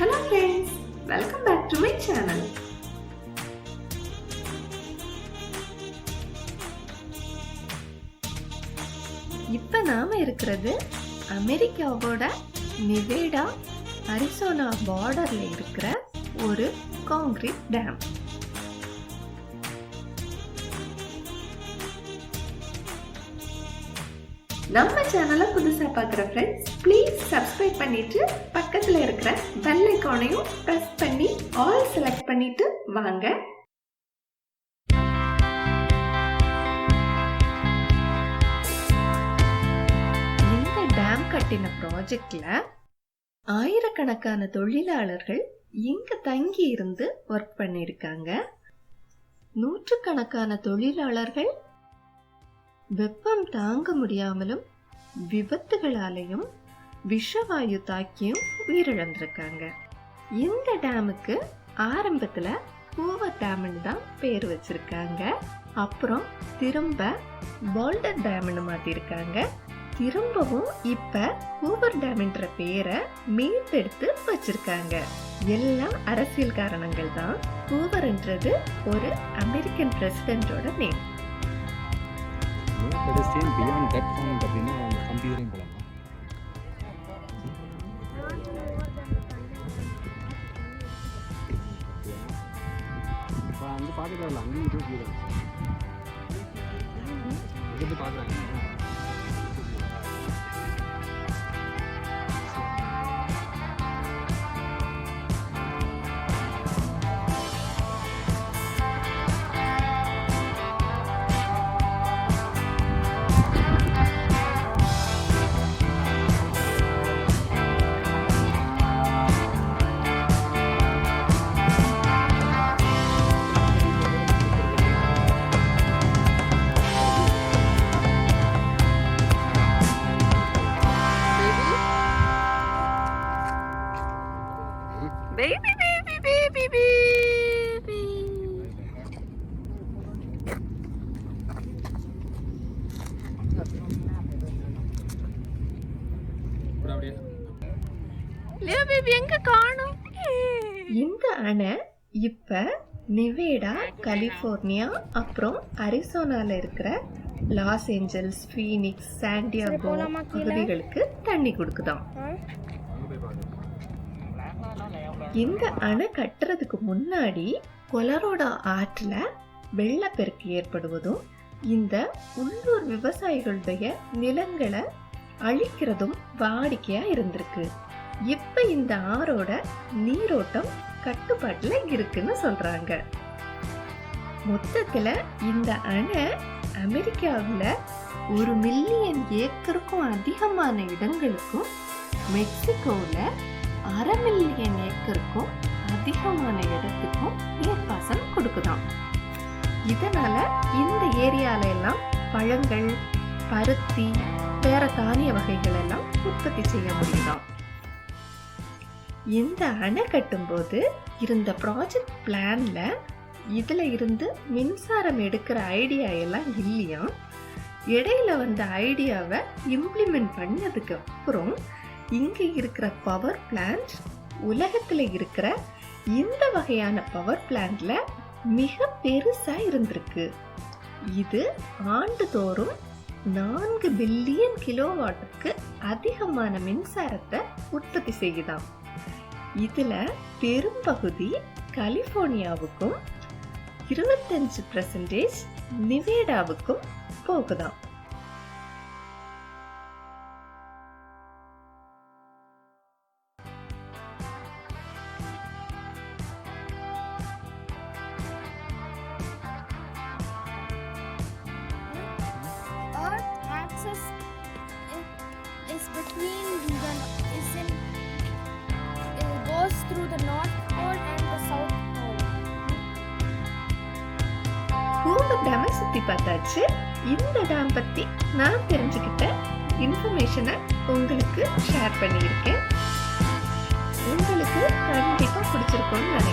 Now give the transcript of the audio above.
Hello friends, welcome back to my channel. இப்ப நாம இருக்கிறது அமெரிக்காவோட நிவேடா அரிசோனா பார்டர்ல இருக்கிற ஒரு கான்கிரீட் டேம். நம்ம சேனலை புதுசா பார்க்குற ஃப்ரெண்ட்ஸ் ப்ளீஸ் சப்ஸ்கிரைப் பண்ணிட்டு பக்கத்துல இருக்கிற பெல் ஐகானையும் பிரஸ் பண்ணி ஆல் செலக்ட் பண்ணிட்டு வாங்க. இந்த டேம் கட்டின ப்ராஜெக்ட்ல ஆயிரக்கணக்கான தொழிலாளர்கள் இங்க தங்கி இருந்து ஒர்க் பண்ணிருக்காங்க. நூற்றுக்கணக்கான தொழிலாளர்கள் வெப்பம் தாங்க முடியாமலும் விபத்துகளாலையும் விஷவாயு தாக்கியும் உயிரிழந்திருக்காங்க. இந்த டேமுக்கு ஆரம்பத்துல ஹூவர் டேம்னு தான் பேர் வச்சிருக்காங்க. அப்புறம் திரும்ப போல்டர் டேம்னு மாத்திருக்காங்க. திரும்பவும் இப்ப ஹூவர் டேம்ன்ற பேரை மீட்டெடுத்து வச்சிருக்காங்க. எல்லாம் அரசியல் காரணங்கள் தான். ஹூவர்ன்றது ஒரு அமெரிக்கன் பிரசிடென்டோட name. pedestrian beyond that point அப்படினா கம்பி வரையும் போலாம். அங்க பாத்துக்கலாம், அங்க இது போலாம். இது பாக்கலாம். Baby, baby, baby, baby. Leo baby எங்க காணோம்? இந்த அணை இப்ப நிவேடா, கலிபோர்னியா, அப்புறம் அரிசோனால இருக்கிற லாஸ் ஏஞ்சல்ஸ், ஃபீனிக்ஸ், சாண்டியாகோ பகுதிகளுக்கு தண்ணி கொடுக்குதாம். இந்த அணை கட்டுறதுக்கு முன்னாடி கொலராடோ ஆற்றுல வெள்ளப்பெருக்கு ஏற்படுவதும் இந்த உள்ளூர் விவசாயிகளுடைய நிலங்களை அழிக்கிறதும் வாடிக்கையா இருந்திருக்கு. இப்ப இந்த ஆறோட நீரோட்டம் கட்டுப்பாட்டுல இருக்குன்னு சொல்றாங்க. மொத்தத்துல இந்த அணை அமெரிக்காவுல 1 மில்லியன் ஏக்கருக்கும் அதிகமான இடங்களுக்கும், மெக்சிகோல 1/2 மில்லியன் ஏக்கருக்கும் அதிகமான இடத்துக்கும் நீர்ப்பாசனம் கொடுக்குதாம். இதனால இந்த ஏரியால எல்லாம் பழங்கள், பருத்தி, வேற தானிய வகைகள் எல்லாம் உற்பத்தி செய்ய முடியுதாம். இந்த அணை கட்டும் போது இருந்த ப்ராஜெக்ட் பிளான்ல இதுல இருந்து மின்சாரம் எடுக்கிற ஐடியா எல்லாம் இல்லையா. இடையில வந்த ஐடியாவை இம்ப்ளிமெண்ட் பண்ணதுக்கு அப்புறம் இங்க இருக்கிற பவர் பிளான்ட் உலகத்துல இருக்கிற இந்த வகையான பவர் பிளான்ட்ல மிக பெருசா இருந்திருக்கு. இது ஆண்டுதோறும் 4 பில்லியன் கிலோவாட்டுக்கு அதிகமான மின்சாரத்தை உற்பத்தி செய்யுதாம். இதுல பெரும்பகுதி கலிபோர்னியாவுக்கும் 25% நிவேடாவுக்கும் போகுதாம். Through the North Pole and the South Pole. Hoover டேமை சுத்தி பார்த்தாச்சு. இந்த டேம் பத்தி நான் தெரிஞ்சுக்கிட்ட இன்ஃபர்மேஷனை உங்களுக்கு ஷேர் பண்ணியிருக்கேன். உங்களுக்கு கண்டிப்பா பிடிச்சிருக்கும்னு நினைக்கிறேன்.